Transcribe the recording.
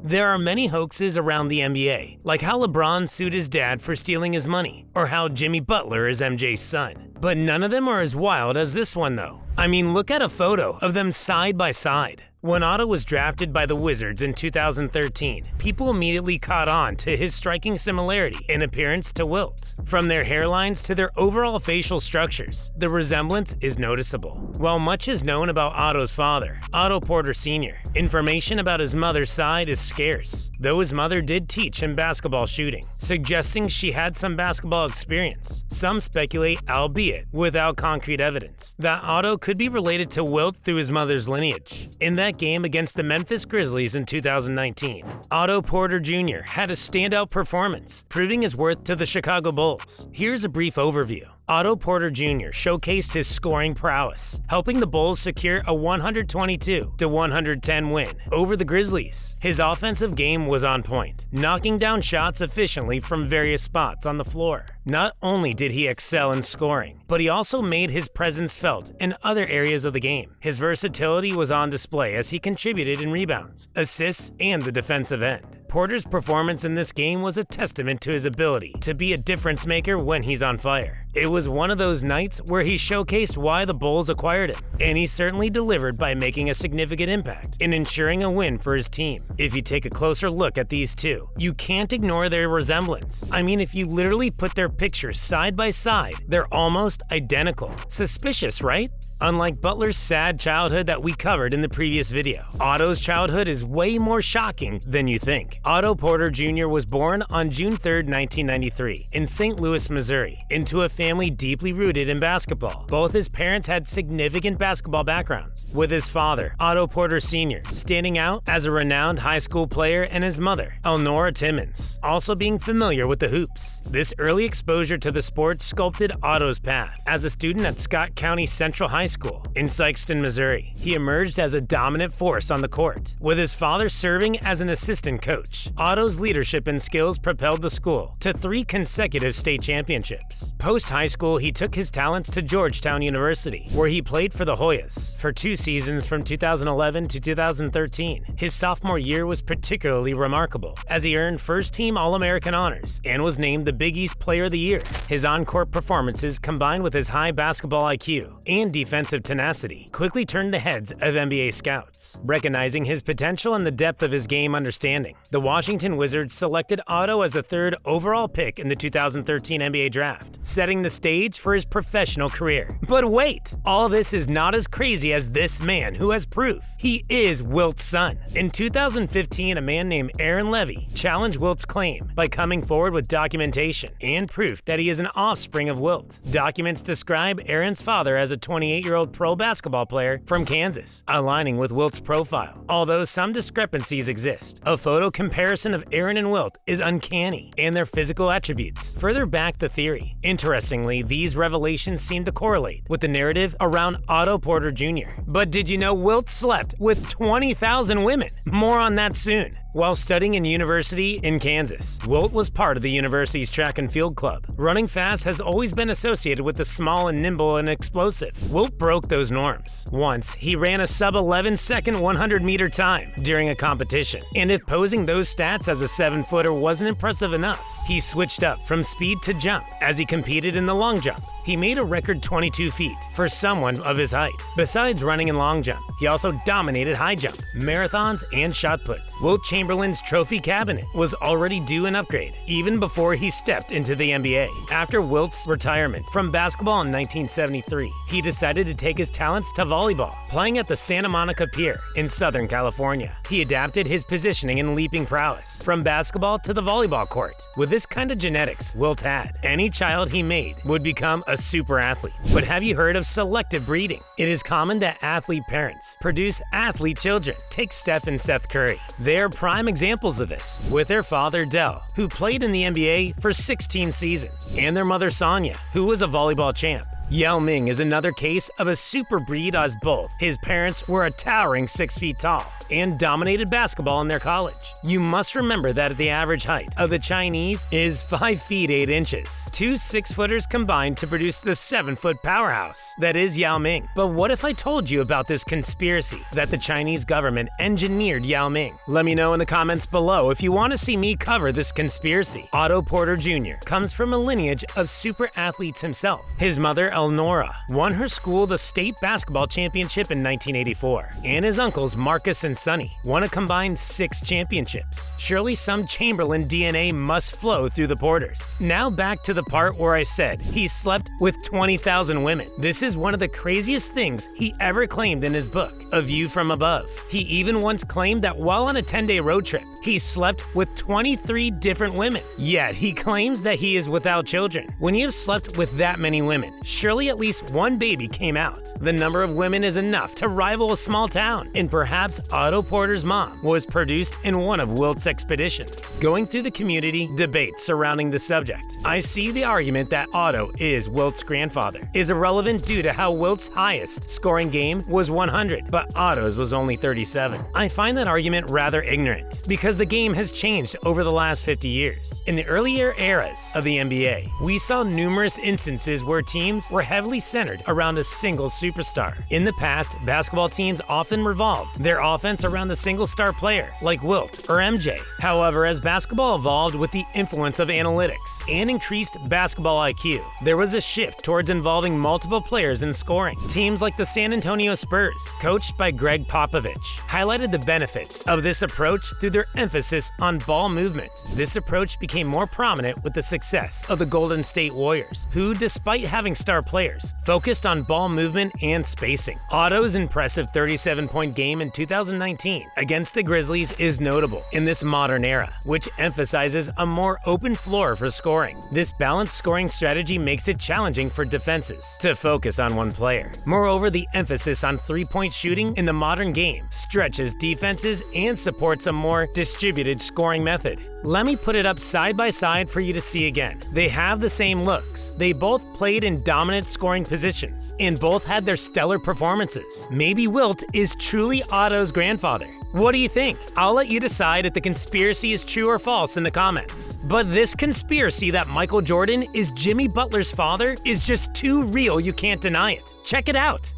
There are many hoaxes around the NBA, like how LeBron sued his dad for stealing his money, or how Jimmy Butler is MJ's son. But none of them are as wild as this one though. I mean, look at a photo of them side by side. When Otto was drafted by the Wizards in 2013, people immediately caught on to his striking similarity in appearance to Wilt. From their hairlines to their overall facial structures, the resemblance is noticeable. While much is known about Otto's father, Otto Porter Jr., information about his mother's side is scarce, though his mother did teach him basketball shooting, suggesting she had some basketball experience. Some speculate, albeit without concrete evidence, that Otto could be related to Wilt through his mother's lineage. In that game against the Memphis Grizzlies in 2019, Otto Porter Jr. had a standout performance, proving his worth to the Chicago Bulls. Here's a brief overview. Otto Porter Jr. showcased his scoring prowess, helping the Bulls secure a 122-110 win over the Grizzlies. His offensive game was on point, knocking down shots efficiently from various spots on the floor. Not only did he excel in scoring, but he also made his presence felt in other areas of the game. His versatility was on display as he contributed in rebounds, assists, and the defensive end. Porter's performance in this game was a testament to his ability to be a difference maker when he's on fire. It was one of those nights where he showcased why the Bulls acquired him, and he certainly delivered by making a significant impact in ensuring a win for his team. If you take a closer look at these two, you can't ignore their resemblance. I mean, if you literally put their pictures side by side, they're almost identical. Suspicious, right? Unlike Butler's sad childhood that we covered in the previous video, Otto's childhood is way more shocking than you think. Otto Porter Jr. was born on June 3, 1993, in St. Louis, Missouri, into a family deeply rooted in basketball. Both his parents had significant basketball backgrounds, with his father, Otto Porter Sr., standing out as a renowned high school player and his mother, Elnora Timmons, also being familiar with the hoops. This early exposure to the sport sculpted Otto's path. As a student at Scott County Central High School in Sikeston, Missouri, he emerged as a dominant force on the court, with his father serving as an assistant coach. Otto's leadership and skills propelled the school to 3 consecutive state championships. Post-high school, he took his talents to Georgetown University, where he played for the Hoyas for 2 seasons from 2011 to 2013. His sophomore year was particularly remarkable, as he earned first-team All-American honors and was named the Big East Player of the Year. His on-court performances, combined with his high basketball IQ and defensive tenacity, quickly turned the heads of NBA scouts. Recognizing his potential and the depth of his game understanding, the Washington Wizards selected Otto as the 3rd overall pick in the 2013 NBA draft, setting the stage for his professional career. But wait, all this is not as crazy as this man who has proof. He is Wilt's son. In 2015, a man named Aaron Levy challenged Wilt's claim by coming forward with documentation and proof that he is an offspring of Wilt. Documents describe Aaron's father as a 28-year-old pro basketball player from Kansas, aligning with Wilt's profile. Although some discrepancies exist, a photo comparison of Aaron and Wilt is uncanny, and their physical attributes further back the theory. Interestingly, these revelations seem to correlate with the narrative around Otto Porter Jr. But did you know Wilt slept with 20,000 women? More on that soon. While studying in university in Kansas, Wilt was part of the university's track and field club. Running fast has always been associated with the small and nimble and explosive. Wilt broke those norms. Once, he ran a sub-11-second 100-meter time during a competition. And if posing those stats as a 7-footer wasn't impressive enough, he switched up from speed to jump as he competed in the long jump. He made a record 22 feet for someone of his height. Besides running and long jump, he also dominated high jump, marathons, and shot put. Wilt Chamberlain's trophy cabinet was already due an upgrade, even before he stepped into the NBA. After Wilt's retirement from basketball in 1973, he decided to take his talents to volleyball, playing at the Santa Monica Pier in Southern California. He adapted his positioning and leaping prowess from basketball to the volleyball court. With this kind of genetics Wilt had, any child he made would become a super athlete. But have you heard of selective breeding? It is common that athlete parents produce athlete children. Take Steph and Seth Curry. They are prime examples of this, with their father Dell, who played in the NBA for 16 seasons, and their mother Sonia, who was a volleyball champ. Yao Ming is another case of a super breed, as both his parents were a towering 6 feet tall and dominated basketball in their college. You must remember that the average height of the Chinese is 5 feet 8 inches. Two 6-footers combined to produce the 7-foot powerhouse that is Yao Ming. But what if I told you about this conspiracy that the Chinese government engineered Yao Ming? Let me know in the comments below if you want to see me cover this conspiracy. Otto Porter Jr. comes from a lineage of super athletes himself. His mother, Elnora, won her school the state basketball championship in 1984, and his uncles, Marcus and Sonny, won a combined 6 championships. Surely some Chamberlain DNA must flow through the Porters. Now back to the part where I said he slept with 20,000 women. This is one of the craziest things he ever claimed in his book, A View from Above. He even once claimed that while on a 10-day road trip, he slept with 23 different women. Yet he claims that he is without children. When you have slept with that many women, surely at least one baby came out. The number of women is enough to rival a small town, and perhaps Otto Porter's mom was produced in one of Wilt's expeditions. Going through the community debate surrounding the subject, I see the argument that Otto is Wilt's grandfather is irrelevant due to how Wilt's highest scoring game was 100, but Otto's was only 37. I find that argument rather ignorant because the game has changed over the last 50 years. In the earlier eras of the NBA, we saw numerous instances where teams were heavily centered around a single superstar. In the past, basketball teams often revolved their offense around a single star player like Wilt or MJ. However, as basketball evolved with the influence of analytics and increased basketball IQ, there was a shift towards involving multiple players in scoring. Teams like the San Antonio Spurs, coached by Greg Popovich, highlighted the benefits of this approach through their emphasis on ball movement. This approach became more prominent with the success of the Golden State Warriors, who, despite having star players, focused on ball movement and spacing. Otto's impressive 37-point game in 2019 against the Grizzlies is notable in this modern era, which emphasizes a more open floor for scoring. This balanced scoring strategy makes it challenging for defenses to focus on one player. Moreover, the emphasis on three-point shooting in the modern game stretches defenses and supports a more distributed scoring method. Let me put it up side by side for you to see again. They have the same looks. They both played in dominant scoring positions, and both had their stellar performances. Maybe Wilt is truly Otto's grandfather. What do you think? I'll let you decide if the conspiracy is true or false in the comments. But this conspiracy that Michael Jordan is Jimmy Butler's father is just too real you can't deny it. Check it out.